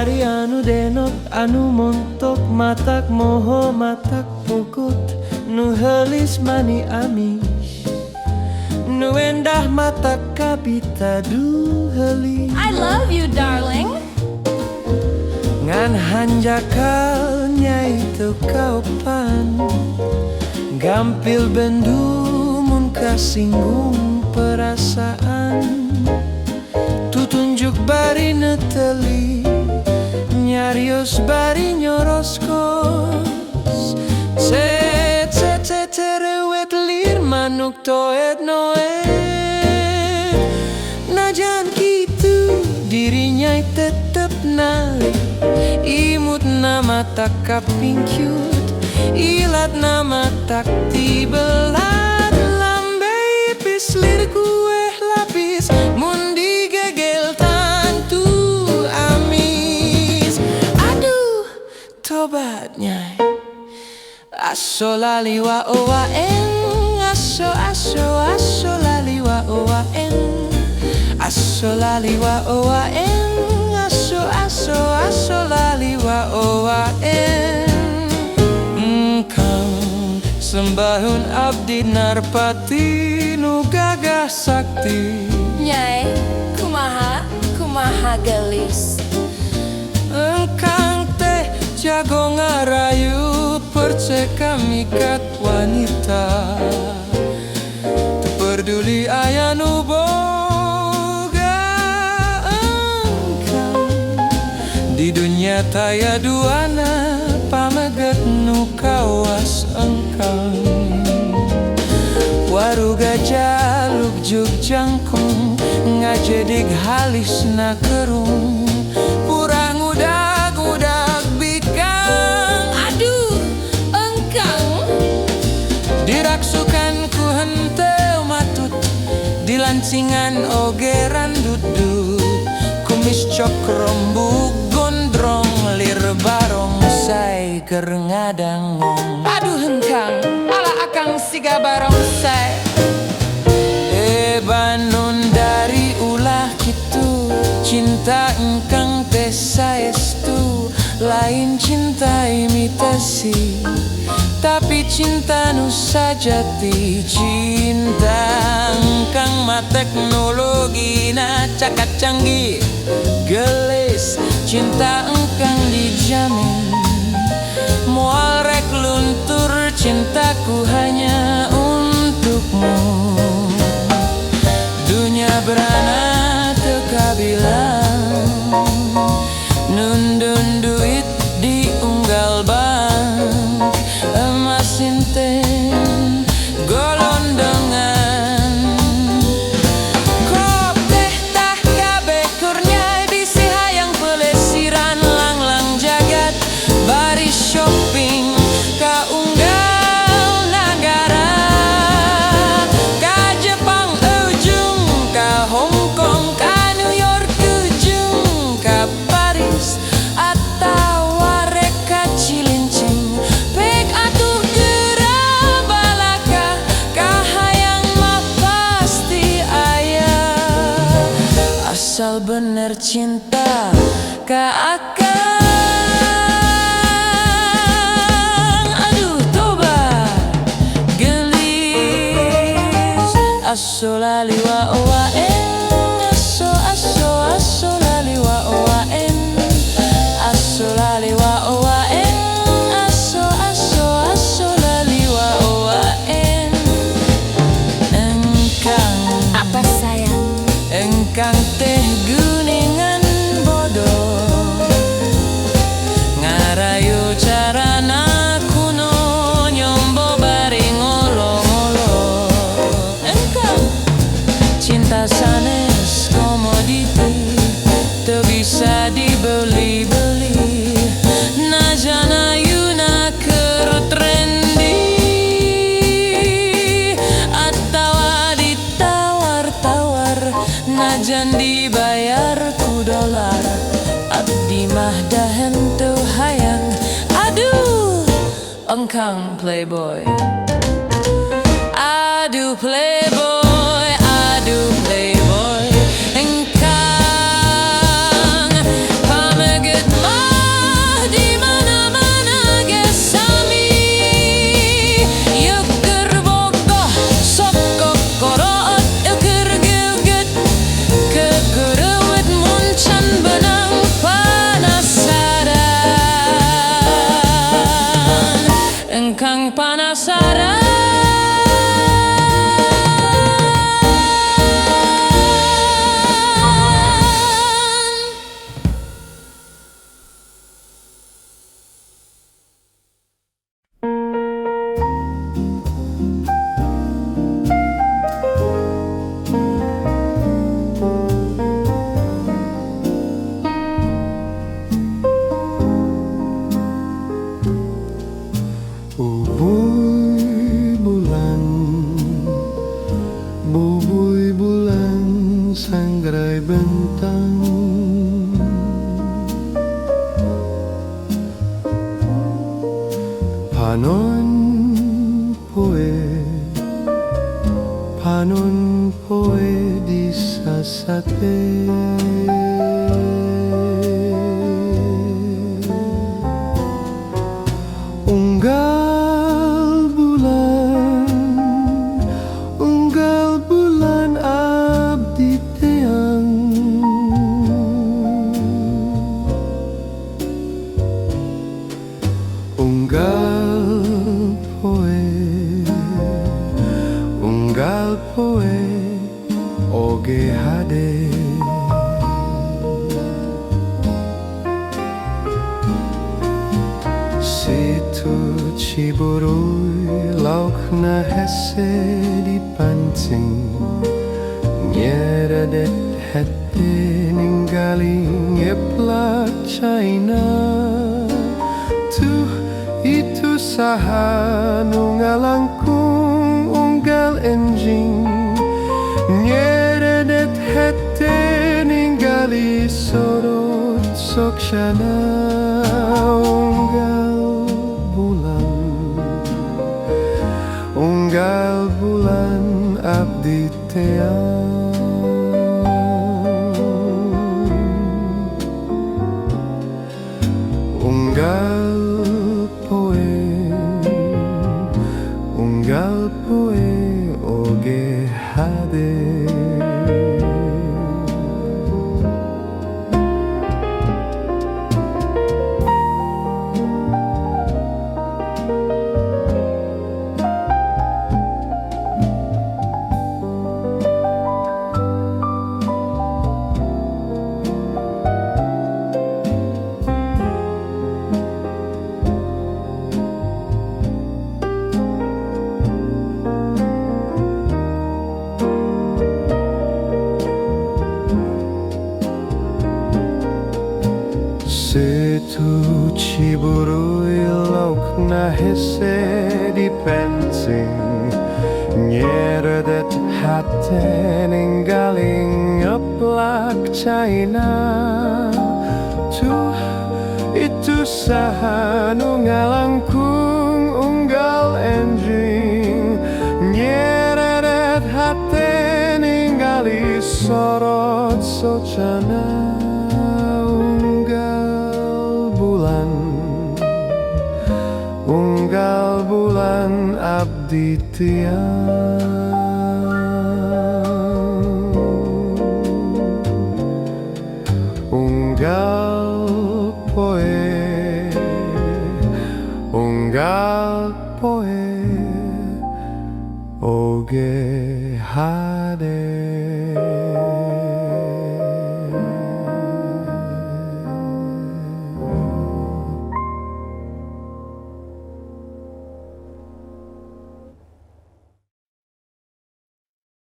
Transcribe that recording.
bari anu denok anu montok matak moho matak pukut nu helis mani amis nu endah matak kapita du helis. I love you, darling. Ngan hanjakal nyai teu kaupan gampil bendu mun kasinggung perasaan tutunjuk bari neteli nyarios bari nyoroskos set terewet lir manuk toet noet najan kitu dirinya tetep nalik imut nama tak kaping cute ilat nama tak tibelat lambe ipis lir kue lapis mundi gegel tantu amis aduh tobatnya aso lali wa owa en aso lali wa owa en aso lali wa owa en aso lali wa owa en engkang sembahun abdi narpati nu gagah sakti Nyai, kumaha gelis. engkang teh jago ngarayu percaya mikat wanita teu peduli aya nu boga engkang di dunia taya duana pameget nu kawas engkang waruga jaluk juk jangkung ngajedig halisna kerung purang udag bikang Aduh, engkang. diraksukan ku henteu matut dilancingan ogeran dudut kumis cok rembug gondrong lir barong say keur ngadangong aduh engkang ala akang siga barong say banun dari ulah kitu cinta engkang teh saestu lain cinta imitasi tapi cinta nu sajati cinta engkang mah teknologina cakat canggih gelis cinta engkang dijamin moal rek luntur cintaku hanya untukmu dunia berana teu kabilang nundun duit di unggal bank emas sinten golondengan kop teh tah kabeh kurnya bisi hayang pelesiran langlang jagat bari shopping ka unggal nagara ka Jepang ujung ka Hong Kong ka New York ujung ka Paris atawa rek ka Cilincing pek atuh geura balaka ka hayang mah pasti aya asal bener cinta ka akang aduh toba gelis aso lali wa owa en aso lali wa owa en aso lali wa owa en aso lali wa owa en engkang Apa sayang? engkang teh geuningan bodoh ngarayu carana kuno nyombo bari ngolo-ngolo engkang cinta sanes komoditi teu bisa dibeli-beli najan ayeuna keur trendy atawa ditawar-tawar najan dibayar ku dolar abdi mah da henteu hayang aduh engkang playboy aduh playboy engkang pameget panon poe di sasate. Unggal bulan abdi teang. Unggal poe oge hade. Situ Ciburuy laukna hese dipancing, nyeredet hete ninggali ngeplak China. Tuh itu saha nu ngalangkung unggal enjing, nyeredet hete ninggali sorot sokshana. Unggal bulan abdi teang. Unggal poe oge hade. Situ Ciburuy laukna hese dipancing, nyeredet hate ninggaling ngeplak China. Tuh itu saha nu ngalangkung unggal enjing, nyeredet hate ninggali sorot socana. Unggal bulan abdi teang. Unggal poe oge hade.